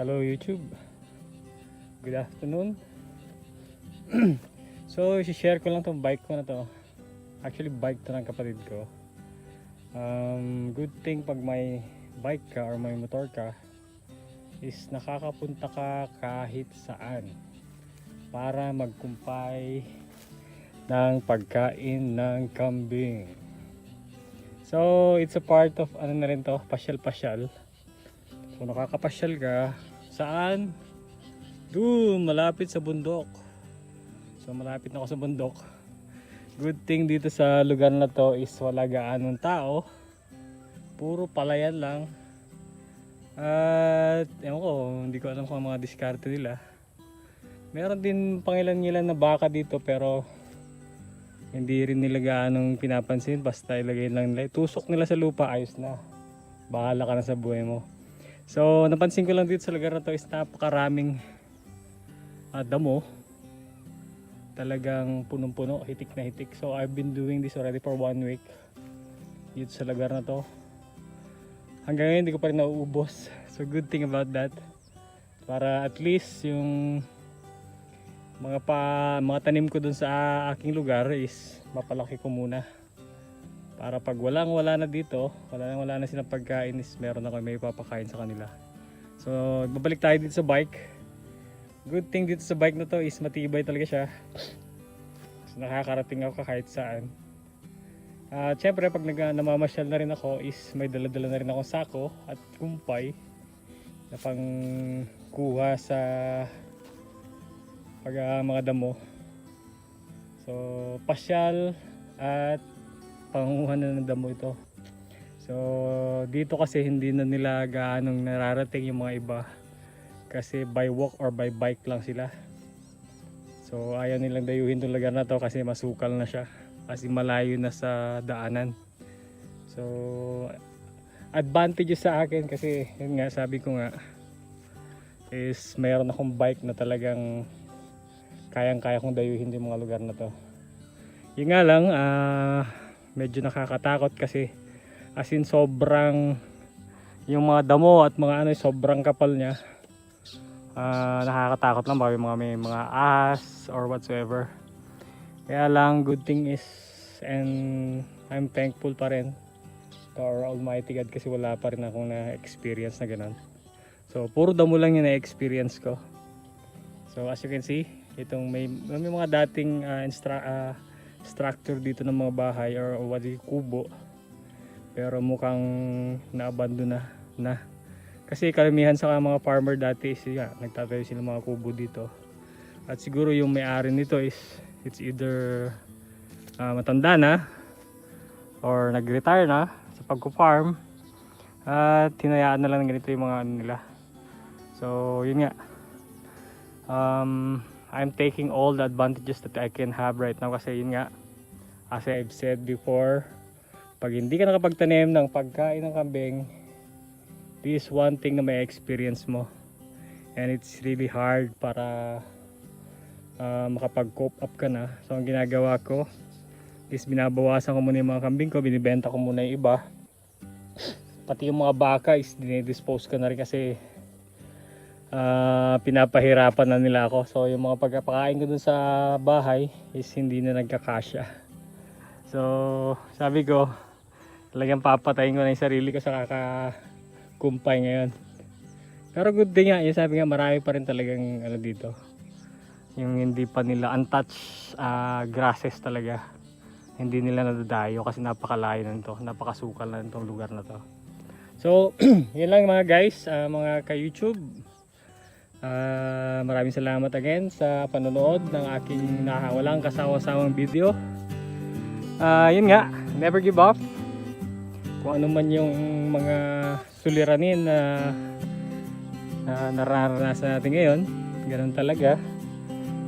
Hello YouTube, good afternoon. So i-share ko lang tong bike ko na to. Actually bike to ng kapatid ko. Good thing pag may bike ka or may motor ka is nakakapunta ka kahit saan para magkumpay ng pagkain ng kambing. So it's a part of ano na rin to, pasyal-pasyal. So nakakapasyal ka saan? Doon malapit sa bundok. So malapit na ako sa bundok. Good thing dito sa lugar na to is wala gaanong tao. Puro palayan lang. At ewan ko, hindi ko alam kung mga diskarte nila. Meron din pangilan-ngilan na baka dito pero hindi rin nila gaanong pinapansin. Basta ilagay lang nila. Tusok nila sa lupa, ayos na. Bahala ka na sa buhay mo. So napansin ko lang dito sa lugar na to is napakaraming damo. Talagang punong-puno, hitik na hitik. So I've been doing this already for 1 week dito sa lugar na to. Hanggang ngayon hindi ko pa rin nauubos. So good thing about that. Para at least yung mga tanim ko dun sa aking lugar is mapalaki ko muna. Para pag wala na dito, wala na silang pagkain is meron ako may papakain sa kanila. So babalik tayo dito sa bike. Good thing dito sa bike na to is matibay talaga siya. So, nakakarating ako kahit saan. Siyempre pag namamasyal na rin ako is may dala-dala na rin akong sako at kumpay na pang kuha sa mga damo. So pasyal at panguha na ng damo ito. So dito kasi hindi na nila gaanong nararating yung mga iba. Kasi by walk or by bike lang sila. So ayaw nilang dayuhin itong lugar na to kasi masukal na siya. Kasi malayo na sa daanan. So advantage sa akin kasi yun nga sabi ko nga is mayroon akong bike na talagang kayang-kaya kong dayuhin yung mga lugar na to. Yun nga lang medyo nakakatakot kasi as in sobrang yung mga damo at mga sobrang kapal niya. Nakakatakot lang baka may mga ahas or whatsoever. Kaya lang good thing is and I'm thankful pa rin to our Almighty God kasi wala pa rin akong na-experience na ganun. So puro damo lang yung na-experience ko. So as you can see, itong may mga dating structure dito ng mga bahay or what kubo. Pero mukhang na-abandon na. Kasi karamihan sa mga farmer dati is nagtatayo sila mga kubo dito. At siguro yung may-ari nito is it's either matanda na or nag-retire na sa pagko-farm at hinayaan na lang ganito yung mga nila. So yun nga. I'm taking all the advantages that I can have right now kasi yun nga, as I've said before, pag hindi ka nakapagtanim ng pagkain ng kambing, this is one thing na may experience mo and it's really hard para makapag-cope up ka na. So ang ginagawa ko is binabawasan ko muna yung mga kambing ko, binibenta ko muna yung iba, pati yung mga baka is dinidispose ko na rin kasi pinapahirapan na nila ako. So yung mga pagkapakain ko dun sa bahay is hindi na nagkakasya. So sabi ko talagang papatayin ko na yung sarili ko sa kumpay ngayon. Pero good thing nga, yung sabi nga marami pa rin talagang dito. Yung hindi pa nila untouched grasses talaga. Hindi nila nadadayo kasi napakalayo na nito, napakasukal na nitong lugar na to. So, yun lang mga guys, mga ka-YouTube. Maraming salamat again sa panonood ng aking walang kasawa-sawang video. Yun nga, never give up. Kung ano man yung mga suliranin na nararanasan natin ngayon, ganun talaga.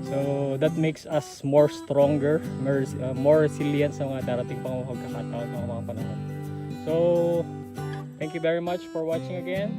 So that makes us more stronger, more resilient sa mga darating pang mga pagkakataon, mga panahon. So thank you very much for watching again.